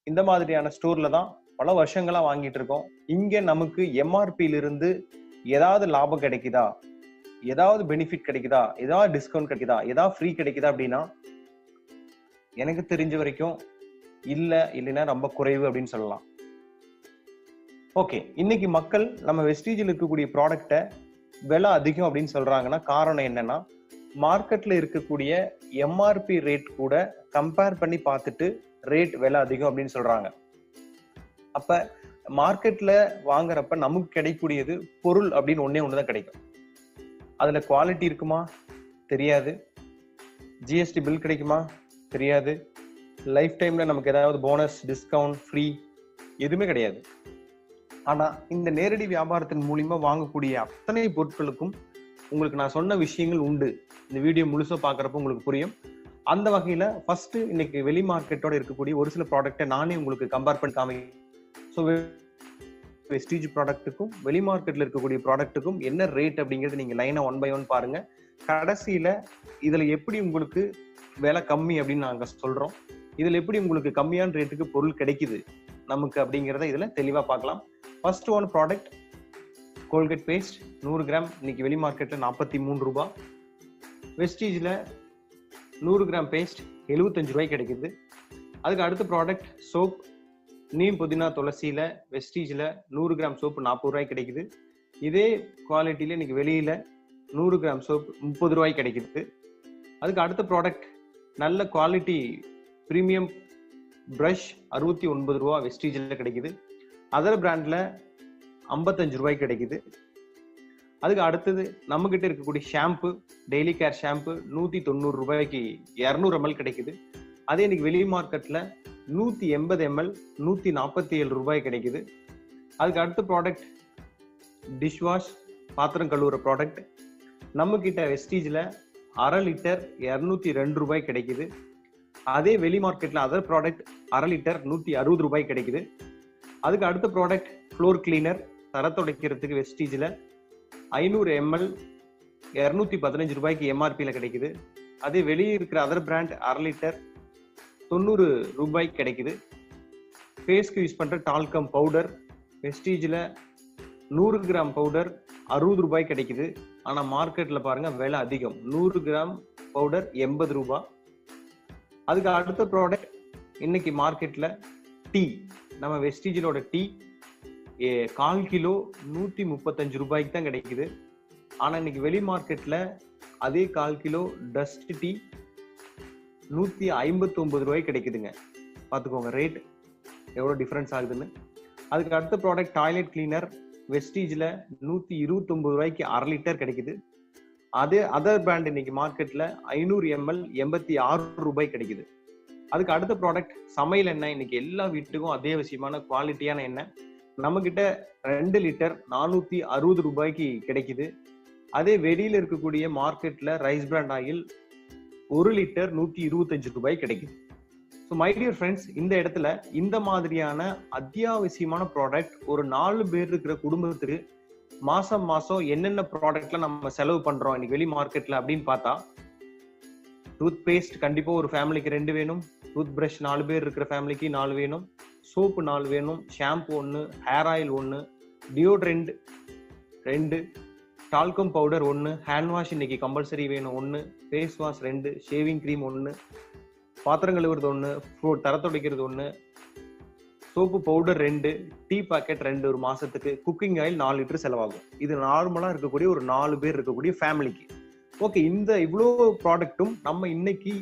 இந்த மாதிரியான ஸ்டோர்ல தான் பல வருஷங்களா வாங்கிட்டு இருக்கோம். இங்க நமக்கு எம்ஆர்பியில இருந்து ஏதாவது லாபம் கிடைக்குதா, ஏதாவது பெனிஃபிட் கிடைக்குதா, ஏதாவது டிஸ்கவுண்ட் கிடைக்குதா, ஏதாவது ஃப்ரீ கிடைக்குதா அப்படின்னா எனக்கு தெரிஞ்ச வரைக்கும் இல்லைன்னா ரொம்ப குறைவு அப்படின்னு சொல்லலாம். ஓகே, இன்னைக்கு மக்கள் நம்ம வெஸ்டீஜில் இருக்கக்கூடிய ப்ராடக்டை விலை அதிகம் அப்படின்னு சொல்றாங்கன்னா காரணம் என்னன்னா, மார்க்கெட்ல இருக்கக்கூடிய எம்ஆர்பி ரேட் கூட கம்பேர் பண்ணி பார்த்துட்டு ரேட் விலை அதிகம் அப்படின்னு சொல்றாங்க. அப்ப மார்க்கெட்ல வாங்குறப்ப நமக்கு கிடைக்கக்கூடியது பொருள் அப்படின்னு ஒண்ணுதான் கிடைக்கும். அதுல குவாலிட்டி இருக்குமா தெரியாது, ஜிஎஸ்டி பில் கிடைக்குமா தெரியாது, லைஃப் டைம்ல நமக்கு ஏதாவது போனஸ், டிஸ்கவுண்ட், ஃப்ரீ எதுவுமே கிடையாது. ஆனா இந்த நேரடி வியாபாரத்தின் மூலியமா வாங்கக்கூடிய அத்தனை பொருட்களுக்கும் உங்களுக்கு நான் சொன்ன விஷயங்கள் உண்டு. இந்த வீடியோ முழுசா பாக்குறப்ப உங்களுக்கு புரியும். அந்த வகையில ஃபர்ஸ்ட் இன்னைக்கு வெளி மார்க்கெட்டோட இருக்கக்கூடிய ஒரு சில ப்ராடக்ட்டை நானே உங்களுக்கு கம்பேர் பண்ணி காமிக்கிறேன். ஸோ வெஸ்டீஜ் ப்ராடக்ட்டுக்கும் வெளி மார்க்கெட்ல இருக்கக்கூடிய ப்ராடக்ட்டுக்கும் என்ன ரேட் அப்படிங்கிறது நீங்க லைனா 1 by 1 பாருங்க. கடைசியில இதுல எப்படி உங்களுக்கு விலை கம்மி அப்படின்னு நாங்க சொல்றோம், இதுல எப்படி உங்களுக்கு கம்மியான ரேட்டுக்கு பொருள் கிடைக்குது நமக்கு அப்படிங்கிறத இதுல தெளிவா பார்க்கலாம். First one product Colgate paste 100 gram இன்னைக்கு வெளி மார்க்கெட்ல 43 ரூபாய். வெஸ்டீஜ்ல 100 கிராம் பேஸ்ட் 75 ரூபாய்க்கு கிடைக்குது. அதுக்கு அடுத்த ப்ராடக்ட் சோப் நீம் புதினா துளசியில வெஸ்டீஜ்ல 100 கிராம் சோப்பு 40 ரூபாய்க்கு கிடைக்குது. இதே குவாலிட்டியில இன்னைக்கு வெளியில 100 கிராம் சோப் 30 ரூபாய்க்கு கிடைக்குது. அதுக்கு அடுத்த ப்ராடக்ட் நல்ல குவாலிட்டி பிரீமியம் பிரஷ் 69 ரூபா வெஸ்டீஜ்ல கிடைக்குது. அதர் பிராண்ட்ல 55 ரூபாய்க்கு கிடைக்குது. அதுக்கு அடுத்தது நம்ம கிட்ட இருக்கக்கூடிய ஷாம்பு டெய்லி கேர் ஷாம்பு 190 ரூபாய்க்கு 200 ml கிடைக்குது. அதே இன்னைக்கு வெளி மார்க்கெட்ல 180 ml 147 ரூபாய் கிடைக்குது. அதுக்கு அடுத்த ப்ராடக்ட் டிஷ் வாஷ் பாத்திரம் கழுவுற ப்ராடக்ட் நம்ம கிட்ட வெஸ்டீஜ்ல 1/2 லிட்டர் 202 ரூபாய் கிடைக்குது. அதே வெளி மார்க்கெட்ல அதர் ப்ராடக்ட் 1/2 லிட்டர் 160 ரூபாய் கிடைக்குது. அதுக்கு அடுத்த ப்ராடக்ட் ஃப்ளோர் கிளீனர் தரத்துடைக்கிறதுக்கு வெஸ்டீஜ்ல 500 ml 215 ரூபாய்க்கு எம்ஆர்பியில கிடைக்குது. அதே வெளியே இருக்கிற அதர் பிராண்ட் 1/2 லிட்டர் 90 ரூபாய்க்கு கிடைக்குது. ஃபேஸ்க்கு யூஸ் பண்ற டால்கம் பவுடர் வெஸ்டீஜ்ல 100 கிராம் பவுடர் 60 ரூபாய் கிடைக்குது. ஆனா மார்க்கெட்ல பாருங்க விலை அதிகம், 100 கிராம் பவுடர் 80 ரூபாய். அதுக்கு அடுத்த ப்ராடக்ட் இன்னைக்கு மார்க்கெட்ல டீ நம்ம வெஸ்டீஜோட டீ 1/4 கிலோ 135 ரூபாய்க்கு தான் கிடைக்குது. ஆனா இன்னைக்கு வெளி மார்க்கெட்ல அதே 1/4 கிலோ டஸ்ட் டீ 159 ரூபாய்க்கு கிடைக்குதுங்க. பாத்துக்கோங்க ரேட் எவ்வளவு டிஃபரன்ஸ் ஆகுதுன்னு. அதுக்கு அடுத்த ப்ராடக்ட் டாய்லெட் கிளீனர் வெஸ்டீஜ்ல 129 ரூபாய்க்கு 1/2 லிட்டர் கிடைக்குது. அதே அதர் பிராண்ட் இன்னைக்கு மார்க்கெட்ல 500 ml 86 ரூபாய் கிடைக்குது. அதுக்கு அடுத்த ப்ராடக்ட் சமையல் எண்ணெய் இன்னைக்கு எல்லா வீட்டுக்கும் அதே விஷயமான குவாலிட்டியான எண்ணெய் நம்ம கிட்ட 2 லிட்டர் 460 ரூபாய்க்கு கிடைக்குது. அதே வெளியில இருக்கக்கூடிய மார்க்கெட்ல ரைஸ் பிராண்ட் ஆயில் 1 லிட்டர் 125 ரூபாய் கிடைக்குது. ஸோ மை டியர் ஃப்ரெண்ட்ஸ், இந்த இடத்துல இந்த மாதிரியான அத்தியாவசியமான ப்ராடக்ட் ஒரு 4 பேர் இருக்கிற குடும்பத்துக்கு மாசம் என்னென்ன ப்ராடக்ட்ல நம்ம செலவு பண்றோம் இன்னைக்கு வெளி மார்க்கெட்ல அப்படின்னு பார்த்தா, டூத் பேஸ்ட் கண்டிப்பா ஒரு ஃபேமிலிக்கு 2 வேணும், டூத் பிரஷ் 4 பேர் இருக்கிற ஃபேமிலிக்கு 4 வேணும், சோப்பு 4 வேணும், shampoo 1, hair oil 1, டியோட்ரெண்ட் 2, talcum powder 1, hand wash இன்னைக்கு கம்பல்சரி வேணும் 1, ஃபேஸ் வாஷ் 2, ஷேவிங் கிரீம் 1, பாத்திரம் கழுவுறது 1, தரத்துடைக்கிறது 1, சோப்பு பவுடர் 2, டீ பாக்கெட் 2 ஒரு மாசத்துக்கு, குக்கிங் ஆயில் 4 லிட்டர் செலவாகும். இது நார்மலா இருக்கக்கூடிய ஒரு 4 பேர் இருக்கக்கூடிய ஃபேமிலிக்கு. ஓகே, இந்த இவ்வளோ ப்ராடக்ட்டும் நம்ம இன்னைக்கு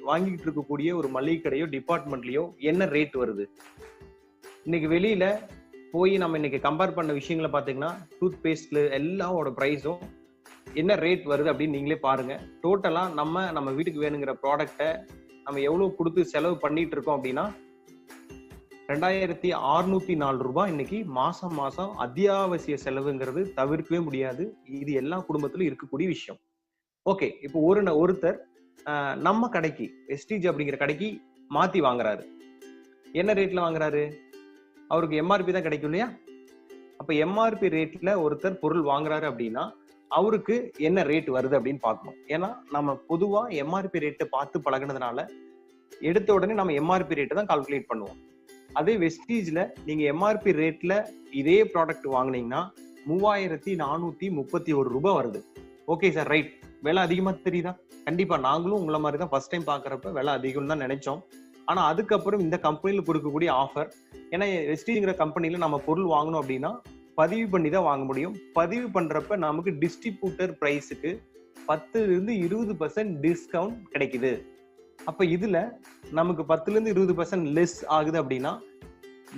வாங்கிட்டு இருக்கக்கூடிய ஒரு மளிகை கடையோ டிபார்ட்மெண்ட்லயோ என்ன ரேட் வருது? இன்னைக்கு வெளியில போய் நம்ம இன்னைக்கு கம்பேர் பண்ண விஷயங்களை பாத்தீங்கன்னா டூத் பேஸ்ட்ல எல்லாவோட பிரைஸும் என்ன ரேட் வருது அப்படின்னு நீங்களே பாருங்க. டோட்டலா நம்ம வீட்டுக்கு வேணுங்கிற ப்ராடக்டை நம்ம எவ்வளவு கொடுத்து செலவு பண்ணிட்டு இருக்கோம் அப்படின்னா 2604 ரூபாய் இன்னைக்கு மாசம் அத்தியாவசிய செலவுங்கிறது தவிர்க்கவே முடியாது. இது எல்லா குடும்பத்திலும் இருக்கக்கூடிய விஷயம். ஓகே, இப்போ ஒருத்தர் நம்ம கடைக்கு வெஸ்டீஜ் அப்படிங்கிற கடைக்கு மாத்தி வாங்குறாரு. என்ன ரேட்ல வாங்குறாரு? அவருக்கு எம்ஆர்பி தான் கிடைக்கும் இல்லையா? அப்ப எம்ஆர்பி ரேட்ல ஒருத்தர் பொருள் வாங்குறாரு அப்படின்னா அவருக்கு என்ன ரேட் வருது அப்படின்னு பார்க்கணும். ஏன்னா நம்ம பொதுவா எம்ஆர்பி ரேட்டை பார்த்து பழகினதுனால எடுத்த உடனே நம்ம எம்ஆர்பி ரேட்டை தான் கால்குலேட் பண்ணுவோம். அதே வெஸ்டீஜ்ல நீங்க எம்ஆர்பி ரேட்ல இதே ப்ராடக்ட் வாங்குனீங்கன்னா 3431 ரூபாய் வருது. Okay sir, right. விலை அதிகமா தெரியுதா? கண்டிப்பா நாங்களும் உங்களை மாதிரி தான் ஃபர்ஸ்ட் டைம் பாக்குறப்ப விலை அதிகம் தான் நினைச்சோம். ஆனா அதுக்கப்புறம் இந்த கம்பெனில கொடுக்கக்கூடிய ஆஃபர், ஏன்னா வெஸ்டீஜ்ங்கிற கம்பெனில நம்ம பொருள் வாங்கணும் அப்படின்னா பதிவு பண்ணி தான் வாங்க முடியும். பதிவு பண்றப்ப நமக்கு டிஸ்ட்ரிபியூட்டர் பிரைஸுக்கு 10-20% டிஸ்கவுண்ட் கிடைக்குது. அப்ப இதுல நமக்கு 10-20% லெஸ் ஆகுது அப்படின்னா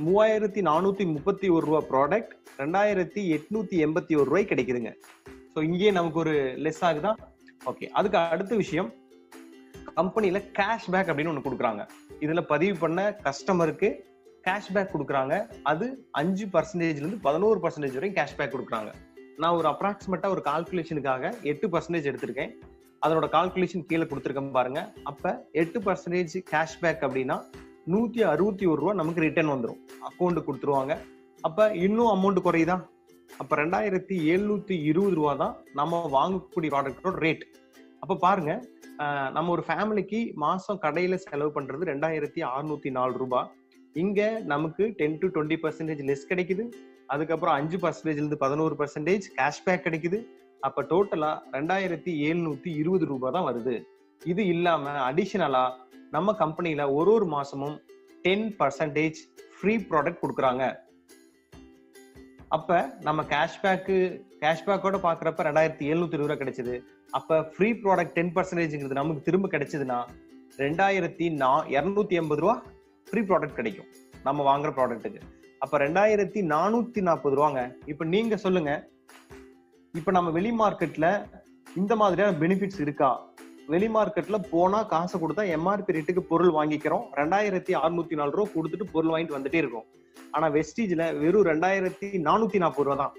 3431 ரூபாய் ப்ராடக்ட் 2881 ரூபாய் கிடைக்குதுங்க. ஸோ இங்கேயே நமக்கு ஒரு லெஸ் ஆகுதா? ஓகே. அதுக்கு அடுத்த விஷயம், கம்பெனில கேஷ்பேக் அப்படின்னு ஒண்ணு கொடுக்குறாங்க. இதுல பதிவு பண்ண கஸ்டமருக்கு கேஷ்பேக் கொடுக்குறாங்க. அது 5%லேருந்து 11% வரைக்கும் கேஷ்பேக் கொடுக்குறாங்க. நான் ஒரு அப்ராக்சிமேட்டா ஒரு கால்குலேஷனுக்காக 8% எடுத்திருக்கேன். அதோட கால்குலேஷன் கீழே கொடுத்துருக்கேன் பாருங்க. அப்ப 8% கேஷ்பேக் அப்படின்னா 161 ரூபாய் நமக்கு ரிட்டர்ன் வந்துடும், அக்கௌண்ட் கொடுத்துருவாங்க. அப்ப இன்னும் அமௌண்ட் குறையுதா? அப்ப 2720 ரூபாய் தான் நம்ம வாங்கக்கூடிய ப்ராடக்டோட ரேட். அப்ப பாருங்க, நம்ம ஒரு ஃபேமிலிக்கு மாசம் கடையில செலவு பண்றது 2604 ரூபாய். இங்க நமக்கு 10-20% லெஸ் கிடைக்குது. அதுக்கப்புறம் 5%லேருந்து 11% கேஷ்பேக் கிடைக்குது. அப்ப டோட்டலா 2720 ரூபாய் தான் வருது. இது இல்லாம அடிஷனலா நம்ம கம்பெனில ஒரு மாசமும் 10% ஃப்ரீ ப்ராடக்ட் கொடுக்குறாங்க. அப்ப நம்ம கேஷ்பேக்கோட பாக்குறப்ப 2720 ரூபாய் கிடைச்சது. அப்ப ஃப்ரீ ப்ராடக்ட் 10%ங்கிறது நமக்கு திரும்ப கிடைச்சதுன்னா 2280 ரூபாய் ஃப்ரீ ப்ராடக்ட் கிடைக்கும் நம்ம வாங்குற ப்ராடக்ட்டுக்கு. அப்ப 2440 ரூபாங்க. இப்ப நீங்க சொல்லுங்க, இப்ப நம்ம வெளி மார்க்கெட்ல இந்த மாதிரியான பெனிஃபிட்ஸ் இருக்கா? வெளி மார்க்கெட்ல போனா காசு கொடுத்தா எம்ஆர்பி ரேட்டுக்கு பொருள் வாங்கிக்கிறோம், 2604 ரூபாய் கொடுத்துட்டு பொருள் வாங்கிட்டு வந்துட்டே இருக்கும். ஆனா வெஸ்டீஜ்ல வெறும் 2440 ரூபாய் தான்.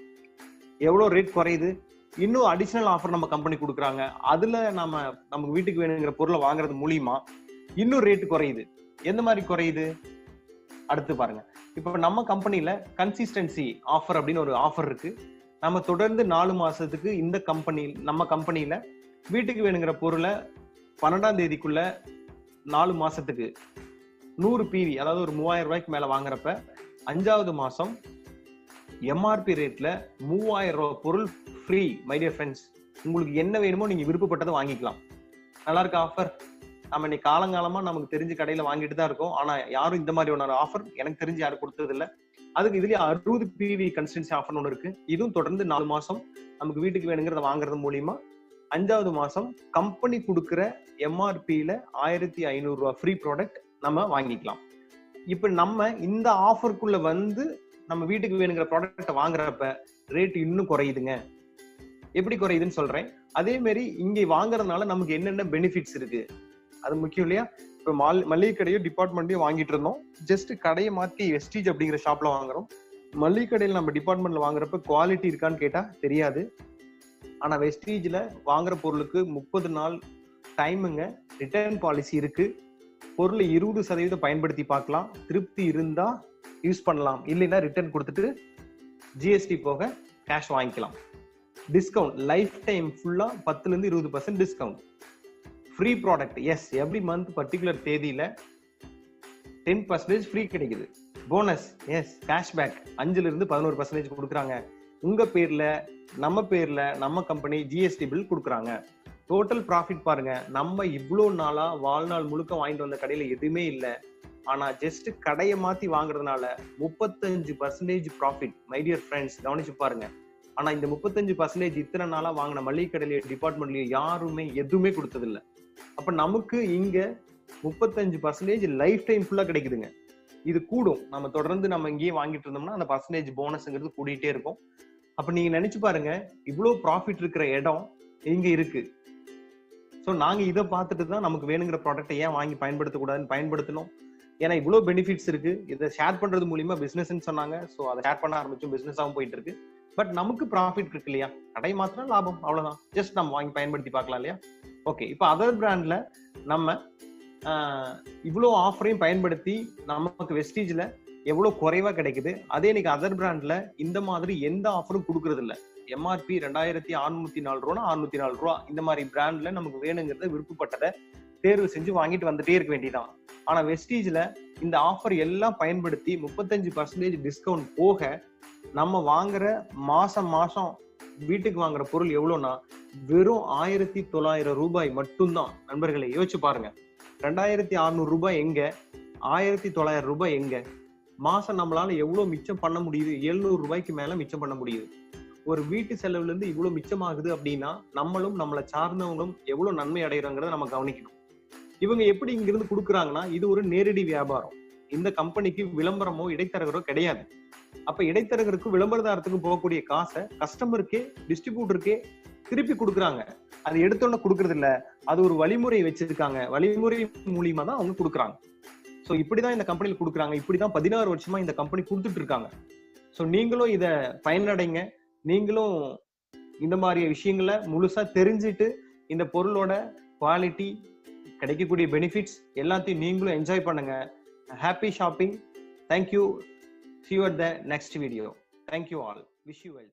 எவ்வளவு ரேட் குறையுது? இன்னும் அடிஷனல் ஆஃபர் நம்ம கம்பெனி கொடுக்குறாங்க. அதுல நமக்கு வீட்டுக்கு வேணுங்கிற பொருளை வாங்குறது மூலியமா இன்னும் ரேட் குறையுது. எந்த மாதிரி குறையுது அடுத்து பாருங்க. இப்ப நம்ம கம்பெனில கன்சிஸ்டன்சி ஆஃபர் அப்படின்னு ஒரு ஆஃபர் இருக்கு. நம்ம தொடர்ந்து 4 மாசத்துக்கு நம்ம கம்பெனில வீட்டுக்கு வேணுங்கிற பொருளை 12ஆம் தேதிக்குள்ள 4 மாசத்துக்கு 100 PV, அதாவது ஒரு 3000 ரூபாய்க்கு மேல வாங்குறப்ப 5வது மாசம் எம்ஆர்பி ரேட்ல 3000 ரூபாய் பொருள் ஃப்ரீ. மை டியர் ஃப்ரெண்ட்ஸ், உங்களுக்கு என்ன வேணுமோ நீங்க விருப்பப்பட்டதை வாங்கிக்கலாம். நல்லா இருக்க ஆஃபர். நம்ம இன்னைக்கு காலங்காலமா நமக்கு தெரிஞ்ச கடையில வாங்கிட்டு தான் இருக்கோம். ஆனா யாரும் இந்த மாதிரி ஒன்று ஆஃபர் எனக்கு தெரிஞ்சு யாரும் கொடுத்தது இல்லை. அதுக்கு இதுலயே 60 PV கன்சிஸ்டன்சி ஆஃபர் ஒன்று இருக்கு. இதுவும் தொடர்ந்து 4 மாசம் நமக்கு வீட்டுக்கு வேணுங்கிறத வாங்குறது மூலியமா 5வது மாசம் கம்பெனி கொடுக்குற எம்ஆர்பியில 1500 ரூபாய் ஃப்ரீ ப்ராடக்ட் நம்ம வாங்கிக்கலாம். இப்ப நம்ம இந்த ஆஃபருக்குள்ள வந்து நம்ம வீட்டுக்கு வேணுங்கிற ப்ராடக்ட் வாங்குறப்ப ரேட் இன்னும் குறையுதுங்க. எப்படி குறையுதுன்னு சொல்றேன். அதே மாதிரி இங்க வாங்குறதுனால நமக்கு என்னென்ன பெனிஃபிட்ஸ் இருக்கு அது முக்கியம் இல்லையா? இப்ப மளிகை கடையும் டிபார்ட்மெண்ட்டையும் வாங்கிட்டு இருந்தோம். ஜஸ்ட் கடையை மாத்தி வெஸ்டீஜ் அப்படிங்கிற ஷாப்ல வாங்குறோம். மளிகை கடையில் நம்ம டிபார்ட்மெண்ட்ல வாங்குறப்ப குவாலிட்டி இருக்கான்னு கேட்டா தெரியாது. ஆனா வெஸ்டீஜ்ல வாங்குற பொருளுக்கு 30 நாள் டைமுங்க ரிட்டர்ன் பாலிசி இருக்கு. பொருளை 20% பயன்படுத்தி பார்க்கலாம். திருப்தி இருந்தா யூஸ் பண்ணலாம், இல்லைன்னா ரிட்டர்ன் கொடுத்துட்டு ஜிஎஸ்டி போக கேஷ் வாங்கிக்கலாம். டிஸ்கவுண்ட் லைஃப் டைம் ஃபுல்லா 10-20% discount. Free product, yes, every month particular தேதியில 10% ஃப்ரீ கிடைக்குது. போனஸ், எஸ், கேஷ்பேக் 5-11% கொடுக்குறாங்க. உங்க பேர்ல நம்ம கம்பெனி ஜிஎஸ்டி பில் கொடுக்குறாங்க. டோட்டல் ப்ராஃபிட் பாருங்க. நம்ம இவ்வளோ நாளா வாழ்நாள் முழுக்க வாங்கிட்டு வந்த கடையில எதுவுமே இல்லை. ஆனா ஜஸ்ட் கடையை மாத்தி வாங்குறதுனால 35% ப்ராஃபிட். மை டியர் ஃப்ரெண்ட்ஸ், கவனிச்சு பாருங்க. ஆனா இந்த 35% இத்தனை நாளா வாங்கின மளிகை கடையில டிபார்ட்மெண்ட்லயோ யாருமே எதுவுமே கொடுத்தது இல்லை. அப்ப நமக்கு இங்க 35% லைஃப் டைம் ஃபுல்லா கிடைக்குதுங்க. இது கூடும். நம்ம தொடர்ந்து நம்ம இங்கேயே வாங்கிட்டு இருந்தோம்னா அந்த பர்சன்டேஜ் போனஸ்ங்கிறது கூடிட்டே இருக்கும். அப்ப நீங்க நினைச்சு பாருங்க, இவ்வளவு ப்ராஃபிட் இருக்கிற இடம் இங்க இருக்கு. சோ நாங்க இதை பார்த்துட்டு தான் நமக்கு வேணுங்கிற ப்ராடக்ட்டை ஏன் வாங்கி பயன்படுத்தக்கூடாதுன்னு பயன்படுத்தணும். ஏன்னா இவ்வளவு பெனிஃபிட்ஸ் இருக்கு. இதை ஷேர் பண்றது மூலியமா பிசினஸ்ன்னு சொன்னாங்க. சோ அதை ஷேர் பண்ண ஆரம்பிச்சோம், பிசினஸாவும் போயிட்டு இருக்கு. பட் நமக்கு ப்ராஃபிட் இருக்கு இல்லையா? கடை மாத்திரம் லாபம், அவ்வளவுதான். ஜஸ்ட் நம்ம வாங்கி பயன்படுத்தி பார்க்கலாம் இல்லையா? ஓகே. இப்ப அதர் பிராண்ட்ல நம்ம இவ்வளவு ஆஃபரையும் பயன்படுத்தி நமக்கு வெஸ்டீஜ்ல எவ்வளவு குறைவா கிடைக்குது. அதே இன்னைக்கு அதர் பிராண்ட்ல இந்த மாதிரி எந்த ஆஃபரும் கொடுக்கறது இல்ல. எம்ஆர்பி 2604 ரூபா 604 ரூபா இந்த மாதிரி பிராண்ட்ல நமக்கு வேணுங்கிறத விருப்பப்பட்டதை தேர்வு செஞ்சு வாங்கிட்டு வந்துட்டே இருக்க வேண்டியதான். ஆனா வெஸ்டீஜ்ல இந்த ஆஃபர் எல்லாம் பயன்படுத்தி 35% டிஸ்கவுண்ட் போக நம்ம வாங்குற மாசம் வீட்டுக்கு வாங்குற பொருள் எவ்வளவுனா வெறும் 1900 ரூபாய் மட்டும்தான். நண்பர்களை யோசிச்சு பாருங்க. 2600 ரூபாய் எங்க, 1900 ரூபாய் எங்க? மாசம் நம்மளால எவ்வளவு மிச்சம் பண்ண முடியுது? 700 ரூபாய்க்கு மேல மிச்சம் பண்ண முடியுது. ஒரு வீட்டு செலவுல இருந்து இவ்வளவு மிச்சமாகுது அப்படின்னா நம்மளும் நம்மளை சார்ந்தவங்களும் எவ்வளவு நன்மை அடைகிறோங்கிறத நம்ம கவனிக்கணும். இவங்க எப்படி இங்கிருந்து கொடுக்குறாங்கன்னா, இது ஒரு நேரடி வியாபாரம். இந்த கம்பெனிக்கு விளம்பரமோ இடைத்தரகரோ கிடையாது. அப்ப இடைத்தரகருக்கு விளம்பரதாரத்துக்கு போகக்கூடிய காசை கஸ்டமருக்கே, டிஸ்ட்ரிபியூட்டருக்கே திருப்பி கொடுக்குறாங்க. அது எடுத்தோன்னு கொடுக்கறது இல்ல, அது ஒரு வழிமுறை வச்சிருக்காங்க. வழிமுறை மூலியமா தான் அவங்க கொடுக்குறாங்க. சோ இப்படிதான் இந்த கம்பெனில கொடுக்குறாங்க. இப்படிதான் 16 வருஷமா இந்த கம்பெனி கொடுத்துட்டு இருக்காங்க. சோ நீங்களும் இத பயனடைங்க. நீங்களும் இந்த மாதிரி விஷயங்களை முழுசா தெரிஞ்சுட்டு இந்த பொருளோட குவாலிட்டி, கிடைக்கக்கூடிய பெனிஃபிட்ஸ் எல்லாத்தையும் நீங்களும் என்ஜாய் பண்ணுங்க. Happy shopping. Thank you. See you at the next video. Thank you all. Wish you well.